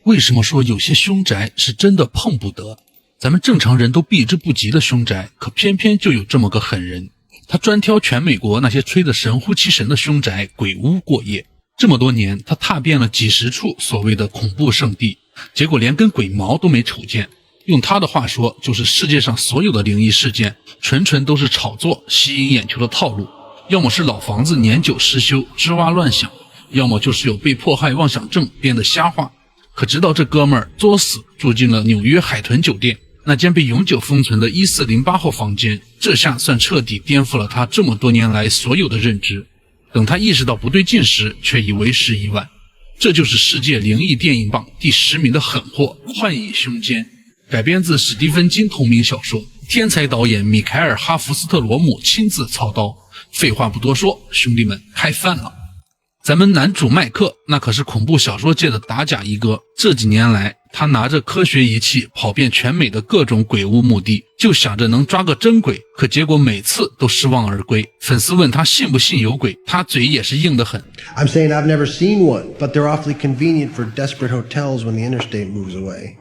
为什么说有些凶宅是真的碰不得？咱们正常人都避之不及的凶宅，可偏偏就有这么个狠人，他专挑全美国那些吹得神乎其神的凶宅鬼屋过夜。这么多年，他踏遍了几十处所谓的恐怖圣地，结果连根鬼毛都没瞅见。用他的话说，就是世界上所有的灵异事件纯纯都是炒作吸引眼球的套路，要么是老房子年久失修吱哇乱响，要么就是有被迫害妄想症编的瞎话。可直到这哥们儿作死住进了纽约海豚酒店那间被永久封存的1408号房间，这下算彻底颠覆了他这么多年来所有的认知。等他意识到不对劲时，却已为时已晚。这就是世界灵异电影榜第10名的狠货《幻影凶间》，改编自史蒂芬金同名小说，天才导演米凯尔·哈弗斯特罗姆亲自操刀。废话不多说，兄弟们开饭了。咱们男主麦克那可是恐怖小说界的打假一哥，这几年来他拿着科学仪器跑遍全美的各种鬼屋墓地，就想着能抓个真鬼，可结果每次都失望而归。粉丝问他信不信有鬼，他嘴也是硬得很。 I'm saying I've never seen one, but they're awfully convenient for desperate hotels when the interstate moves away.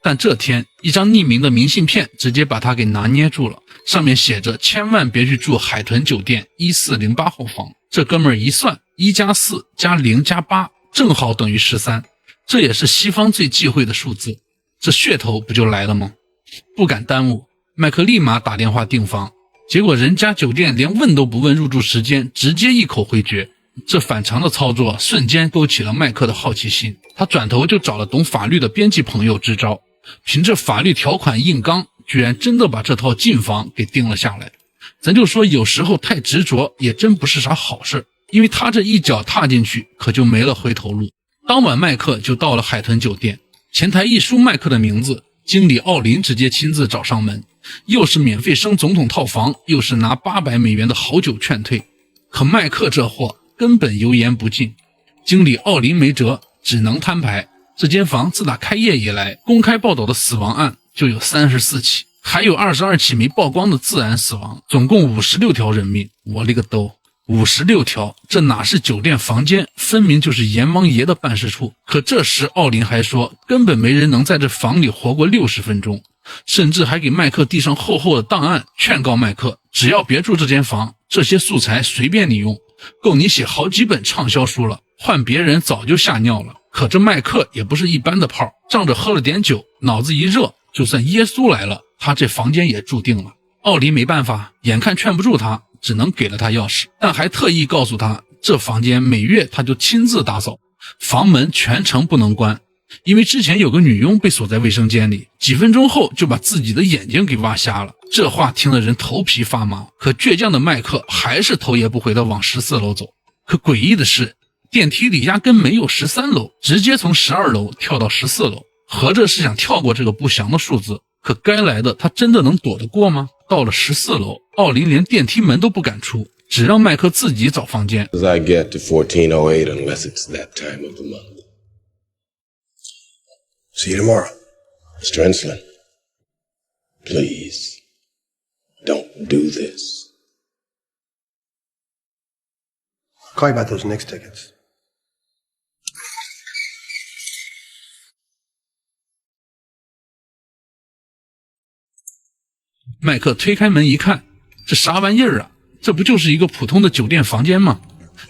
但这天一张匿名的明信片直接把他给拿捏住了，上面写着千万别去住海豚酒店1408号房。这哥们儿一算，1+4加0加8正好等于13，这也是西方最忌讳的数字，这噱头不就来了吗？不敢耽误，麦克立马打电话订房，结果人家酒店连问都不问入住时间，直接一口回绝。这反常的操作瞬间勾起了麦克的好奇心，他转头就找了懂法律的编辑朋友支招，凭着法律条款硬刚，居然真的把这套禁房给定了下来。咱就说有时候太执着也真不是啥好事，因为他这一脚踏进去可就没了回头路。当晚麦克就到了海豚酒店，前台一输麦克的名字，经理奥林直接亲自找上门，又是免费升总统套房，又是拿800美元的好酒劝退。可麦克这货根本油盐不进，经理奥林没辙，只能摊牌。这间房自打开业以来，公开报道的死亡案就有34起，还有22起没曝光的自然死亡，总共56条人命。我勒个兜，56条，这哪是酒店房间，分明就是阎王爷的办事处。可这时奥林还说根本没人能在这房里活过60分钟，甚至还给麦克递上厚厚的档案，劝告麦克只要别住这间房，这些素材随便你用，够你写好几本畅销书了，换别人早就吓尿了。可这麦克也不是一般的炮，仗着喝了点酒，脑子一热，就算耶稣来了，他这房间也注定了。奥林没办法，眼看劝不住他，只能给了他钥匙，但还特意告诉他，这房间每月他就亲自打扫，房门全程不能关，因为之前有个女佣被锁在卫生间里，几分钟后就把自己的眼睛给挖瞎了。这话听得人头皮发麻，可倔强的麦克还是头也不回地往14楼走。可诡异的是，电梯里压根没有13楼，直接从12楼跳到14楼，合着是想跳过这个不祥的数字。可该来的他真的能躲得过吗？到了14楼，奥林连电梯门都不敢出，只让麦克自己找房间。 As I get to 1408 unless it's that time of the month. See you tomorrow. Mr. Enslin, please don't do this. Call you about those Knicks tickets. 麦克推开门一看，这啥玩意儿啊？这不就是一个普通的酒店房间吗？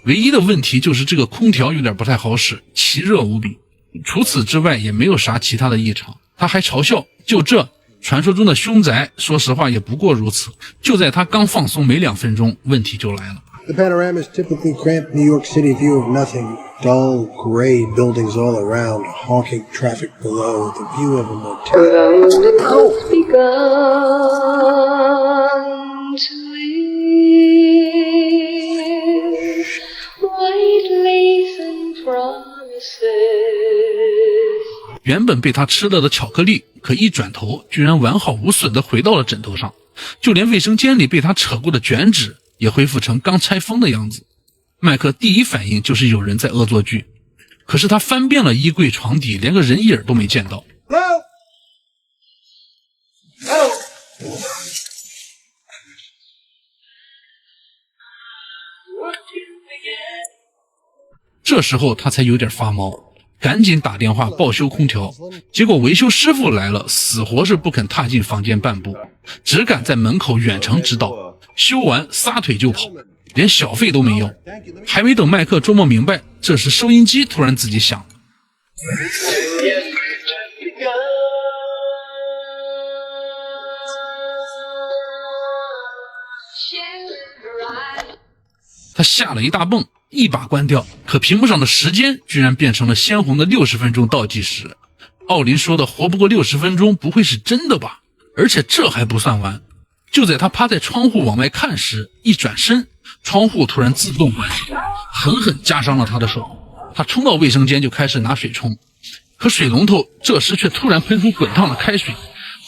唯一的问题就是这个空调有点不太好使，奇热无比。除此之外也没有啥其他的异常。他还嘲笑，就这传说中的凶宅，说实话也不过如此。就在他刚放松没2分钟，问题就来了。The panorama is typically cramped New York City view of nothing. Dull, gray buildings all around, honking traffic below, the view of a motel. Promises. 原本被他吃了的巧克力，可一转头居然完好无损地回到了枕头上，就连卫生间里被他扯过的卷纸也恢复成刚拆封的样子。麦克第一反应就是有人在恶作剧，可是他翻遍了衣柜床底，连个人影都没见到。这时候他才有点发毛，赶紧打电话报修空调，结果维修师傅来了，死活是不肯踏进房间半步，只敢在门口远程指导，修完撒腿就跑，连小费都没要。还没等麦克琢磨明白，这时收音机突然自己响了。他吓了一大蹦，一把关掉，可屏幕上的时间居然变成了鲜红的60分钟倒计时。奥林说的活不过60分钟不会是真的吧？而且这还不算完，就在他趴在窗户往外看时，一转身，窗户突然自动关上，狠狠夹伤了他的手。他冲到卫生间就开始拿水冲，可水龙头这时却突然喷出滚烫的开水，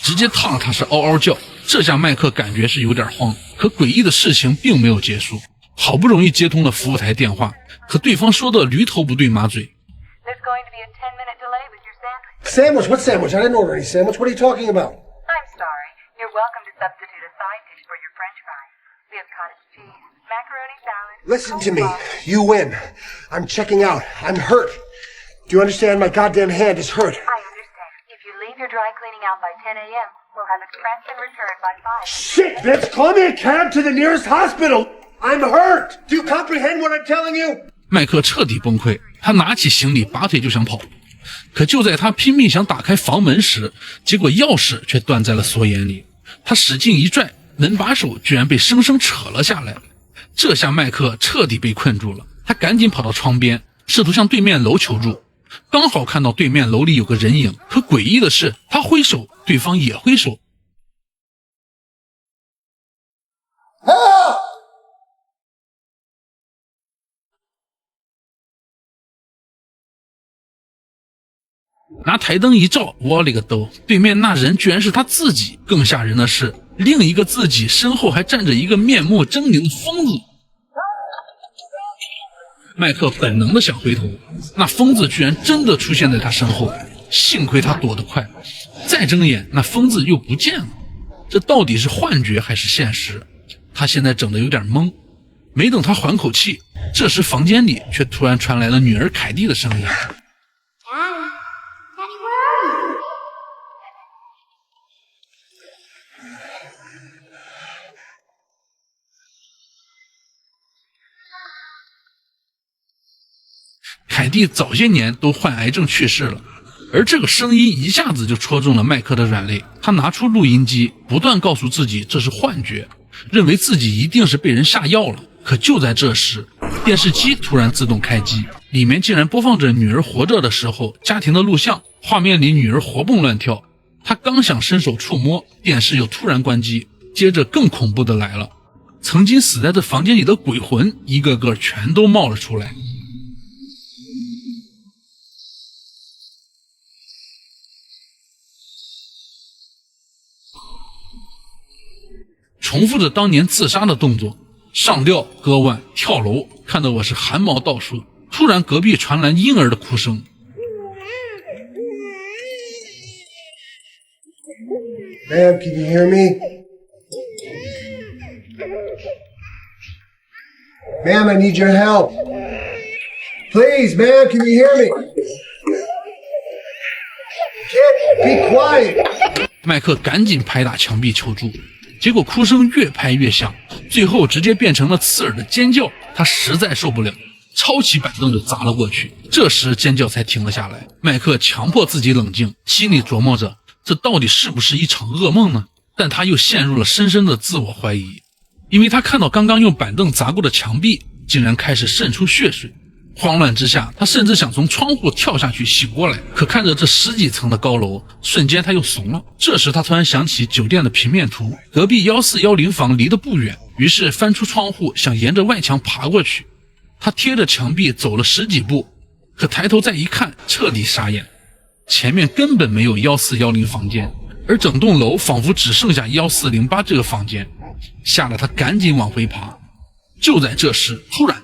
直接烫了他是嗷嗷叫。这下麦克感觉是有点慌，可诡异的事情并没有结束。好不容易接通了服务台电话，可对方说的驴头不对马嘴。There's going to be a 10-minute delay with your sandwich. Sandwich? What sandwich? I didn't order any sandwich. What are you talking about? I'm sorry. You're welcome to substitute a side dish for your french fries. We have cottage cheese, macaroni salad. Listen to me. You win. I'm checking out. I'm hurt. Do you understand? My goddamn hand is hurt. I understand. If you leave your dry cleaning out by 10 a.m., we'll have it pressed and returned by 5. Shit, Vince! Call me a cab to the nearest hospital!I'm hurt! Do you comprehend what I'm telling you? 麦克彻底崩溃，他拿起行李拔腿就想跑，可就在他拼命想打开房门时，结果钥匙却断在了锁眼里。他使劲一拽，门把手居然被生生扯了下来。这下麦克彻底被困住了，他赶紧跑到窗边，试图向对面楼求助。刚好看到对面楼里有个人影，可诡异的是，他挥手，对方也挥手。拿台灯一照，我勒个兜，对面那人居然是他自己。更吓人的是，另一个自己身后还站着一个面目狰狞的疯子。麦克本能的想回头，那疯子居然真的出现在他身后，幸亏他躲得快，再睁眼，那疯子又不见了。这到底是幻觉还是现实？他现在整得有点懵。没等他缓口气，这时房间里却突然传来了女儿凯蒂的声音。凯蒂早些年都患癌症去世了，而这个声音一下子就戳中了麦克的软肋。他拿出录音机，不断告诉自己这是幻觉，认为自己一定是被人下药了。可就在这时，电视机突然自动开机，里面竟然播放着女儿活着的时候家庭的录像，画面里女儿活蹦乱跳。他刚想伸手触摸，电视又突然关机。接着更恐怖的来了，曾经死在这房间里的鬼魂一个个全都冒了出来。重复着当年自杀的动作，上吊、割腕、跳楼，看得我是汗毛倒竖。突然隔壁传来婴儿的哭声。Ma'am, can you hear me? Ma'am, I need your help. Please, ma'am, can you hear me? Kid, be quiet. 麦克赶紧拍打墙壁求助，结果哭声越拍越响，最后直接变成了刺耳的尖叫。他实在受不了，抄起板凳就砸了过去。这时尖叫才停了下来。麦克强迫自己冷静，心里琢磨着这到底是不是一场噩梦呢？但他又陷入了深深的自我怀疑，因为他看到刚刚用板凳砸过的墙壁竟然开始渗出血水。慌乱之下，他甚至想从窗户跳下去醒过来，可看着这10几层的高楼，瞬间他又怂了。这时他突然想起酒店的平面图，隔壁1410房离得不远，于是翻出窗户想沿着外墙爬过去。他贴着墙壁走了10几步，可抬头再一看，彻底傻眼，前面根本没有1410房间，而整栋楼仿佛只剩下1408这个房间，吓得他赶紧往回爬。就在这时，突然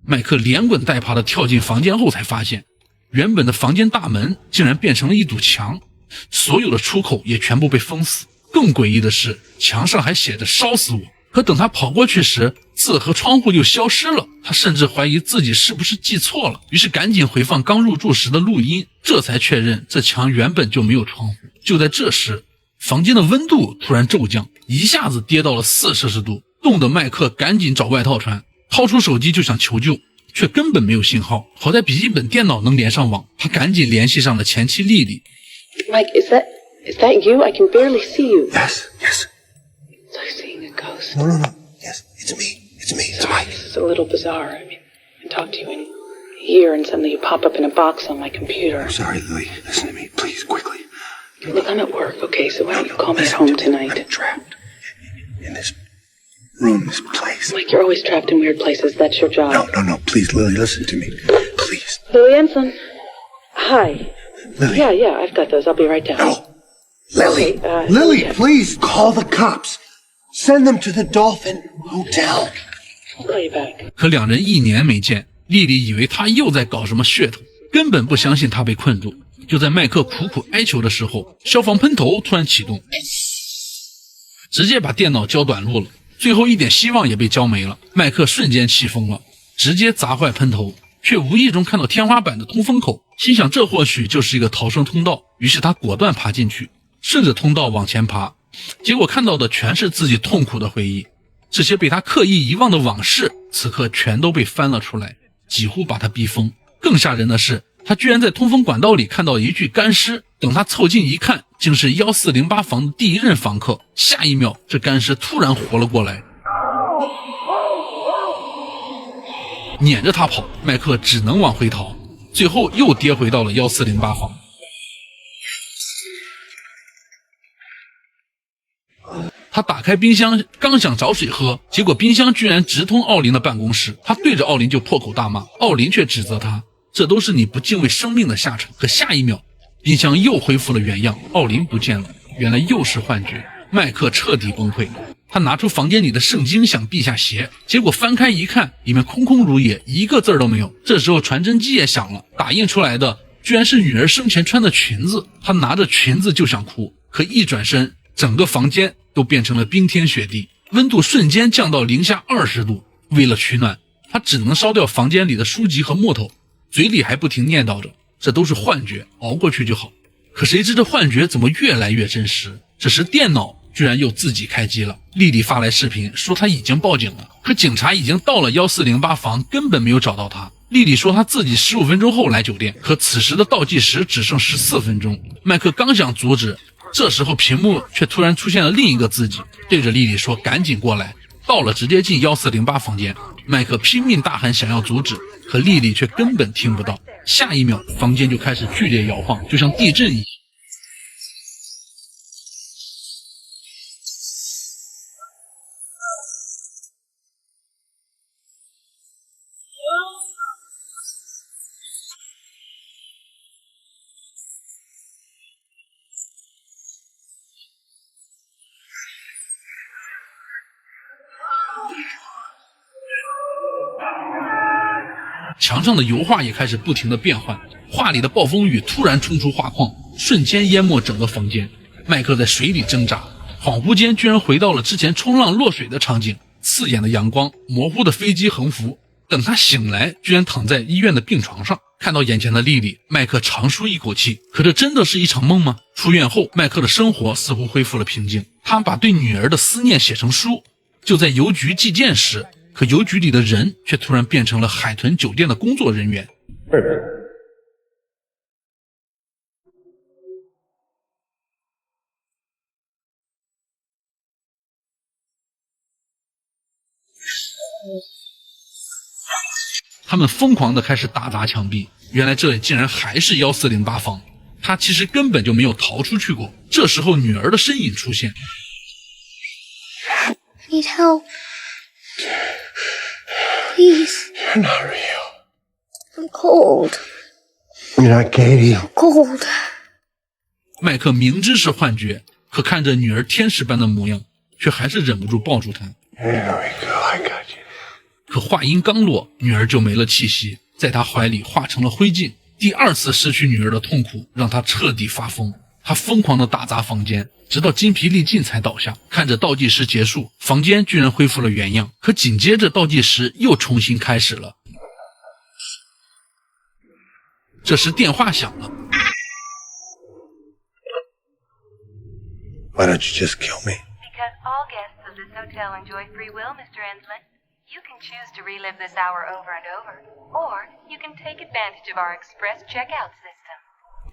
麦克连滚带爬地跳进房间后，才发现原本的房间大门竟然变成了一堵墙，所有的出口也全部被封死。更诡异的是，墙上还写着烧死我。可等他跑过去时，字和窗户又消失了，他甚至怀疑自己是不是记错了，于是赶紧回放刚入住时的录音，这才确认这墙原本就没有窗户。就在这时，房间的温度突然骤降，一下子跌到了4摄氏度，冻得麦克赶紧找外套穿，掏出手机就想求救，却根本没有信号。好在笔记本电脑能连上网，他赶紧联系上了前妻莉莉。 Mike, is that you? I can barely see you. Yes. It's like seeing a ghost. No. Yes, it's me. It's Mike. This is a little bizarre. I mean, I talk to you in here and suddenly you pop up in a box on my computer. I'm sorry, Lily. Listen to me, please, quickly. Look, I'm at work, okay? So why don't you call me at home tonight? I'm trapped in this room, this place. Mike, you're always trapped in weird places. That's your job. No. Please, Lily, listen to me. Please. Lily Ensign. Hi. Lily. Yeah, I've got those. I'll be right down. No. Lily. Okay, Lily, yeah. please call the cops. Send them to the Dolphin Hotel. I'll call you back. 可2人1年没见，莉莉以为他又在搞什么噱头，根本不相信他被困住。就在麦克苦苦哀求的时候，消防喷头突然启动，直接把电脑浇短路了，最后一点希望也被浇没了。麦克瞬间气疯了，直接砸坏喷头，却无意中看到天花板的通风口，心想这或许就是一个逃生通道，于是他果断爬进去，顺着通道往前爬，结果看到的全是自己痛苦的回忆，这些被他刻意遗忘的往事，此刻全都被翻了出来，几乎把他逼疯。更吓人的是，他居然在通风管道里看到一具干尸，等他凑近一看，竟是1408房的第1任房客。下一秒，这干尸突然活了过来，撵着他跑，麦克只能往回逃，最后又跌回到了1408房。他打开冰箱，刚想找水喝，结果冰箱居然直通奥林的办公室。他对着奥林就破口大骂，奥林却指责他，这都是你不敬畏生命的下场。可下一秒，冰箱又恢复了原样，奥林不见了，原来又是幻觉。麦克彻底崩溃，他拿出房间里的圣经想避下邪，结果翻开一看，里面空空如也，一个字都没有。这时候传真机也响了，打印出来的居然是女儿生前穿的裙子。他拿着裙子就想哭，可一转身，整个房间都变成了冰天雪地，温度瞬间降到零下20度。为了取暖，他只能烧掉房间里的书籍和木头，嘴里还不停念叨着这都是幻觉，熬过去就好。可谁知这幻觉怎么越来越真实。这时电脑居然又自己开机了，莉莉发来视频说她已经报警了，可警察已经到了1408房，根本没有找到她。莉莉说她自己15分钟后来酒店，可此时的倒计时只剩14分钟。麦克刚想阻止，这时候屏幕却突然出现了另一个自己，对着莉莉说赶紧过来。到了直接进1408房间，麦克拼命大喊想要阻止，可莉莉却根本听不到。下一秒房间就开始剧烈摇晃，就像地震一样。墙上的油画也开始不停地变换，画里的暴风雨突然冲出画框，瞬间淹没整个房间。麦克在水里挣扎，恍惚间居然回到了之前冲浪落水的场景，刺眼的阳光，模糊的飞机横幅。等他醒来，居然躺在医院的病床上，看到眼前的莉莉，麦克长舒一口气。可这真的是一场梦吗？出院后，麦克的生活似乎恢复了平静，他把对女儿的思念写成书。就在邮局寄件时，可邮局里的人却突然变成了海豚酒店的工作人员。他们疯狂地开始打砸墙壁，原来这里竟然还是1408房，他其实根本就没有逃出去过。这时候女儿的身影出现。 I need help. Please. You're not real. I'm cold. You're not Katie. Cold. 麦克明知是幻觉，可看着女儿天使般的模样，却还是忍不住抱住她。There we go. I got you. 可话音刚落，女儿就没了气息，在他怀里化成了灰烬。第二次失去女儿的痛苦让他彻底发疯，他疯狂地打砸房间，直到精疲力尽才倒下。看着倒计时结束，房间居然恢复了原样，可紧接着倒计时又重新开始了。这时电话响了。 Why don't you just kill me? Because all guests of this hotel enjoy free will, Mr. Enslin. You can choose to relive this hour over and over, or you can take advantage of our express checkout system.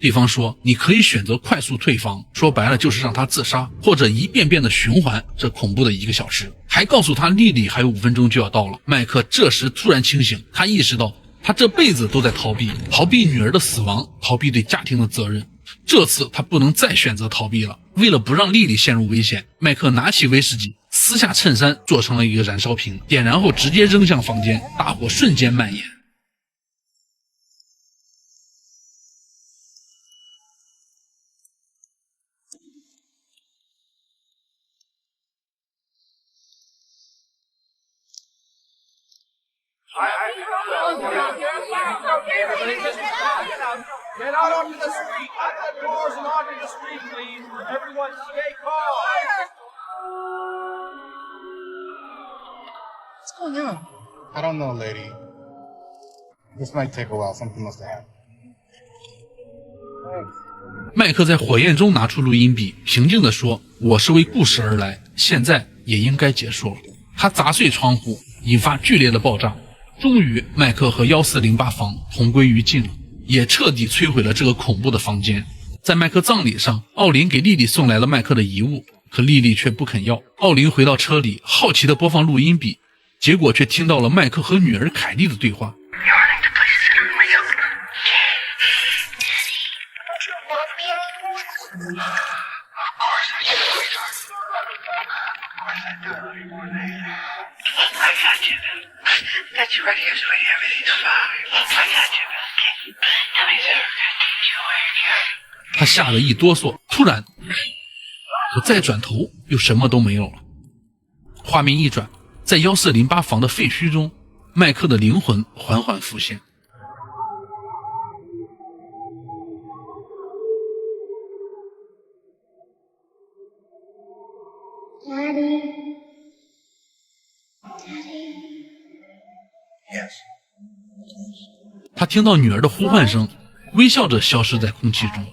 对方说你可以选择快速退房，说白了就是让他自杀，或者一遍遍的循环这恐怖的1个小时，还告诉他莉莉还有5分钟就要到了。麦克这时突然清醒，他意识到他这辈子都在逃避女儿的死亡，逃避对家庭的责任。这次他不能再选择逃避了。为了不让莉莉陷入危险，麦克拿起威士忌，撕下衬衫做成了一个燃烧瓶，点燃后直接扔向房间，大火瞬间蔓延。Get out onto the street. Out the doors and onto the street, please. Everyone stay calm. What's going on? I don't know, lady. This might take a while. Something must have happened. 麦克在火焰中拿出录音笔，平静地说：“我是为故事而来，现在也应该结束了。”他砸碎窗户，引发剧烈的爆炸。终于，麦克和1408房同归于尽了，也彻底摧毁了这个恐怖的房间。在麦克葬礼上，奥林给莉莉送来了麦克的遗物，可莉莉却不肯要。奥林回到车里，好奇地播放录音笔，结果却听到了麦克和女儿凯莉的对话。他吓得一哆嗦，突然，可再转头又什么都没有了。画面一转，在1408房的废墟中，麦克的灵魂缓缓浮现。Yes. 他听到女儿的呼唤声，微笑着消失在空气中。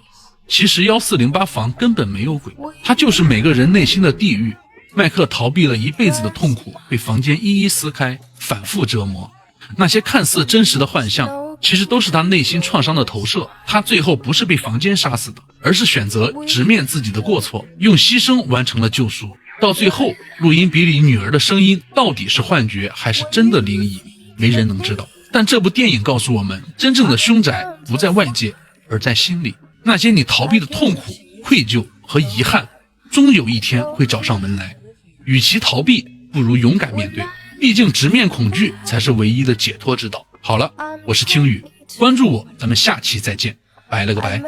其实1408房根本没有鬼，它就是每个人内心的地狱。麦克逃避了一辈子的痛苦，被房间一一撕开，反复折磨。那些看似真实的幻象，其实都是他内心创伤的投射。他最后不是被房间杀死的，而是选择直面自己的过错，用牺牲完成了救赎。到最后，录音笔里女儿的声音到底是幻觉还是真的灵异，没人能知道。但这部电影告诉我们，真正的凶宅不在外界，而在心里。那些你逃避的痛苦、愧疚和遗憾，终有一天会找上门来。与其逃避，不如勇敢面对，毕竟直面恐惧才是唯一的解脱之道。好了，我是听雨，关注我，咱们下期再见，拜了个拜。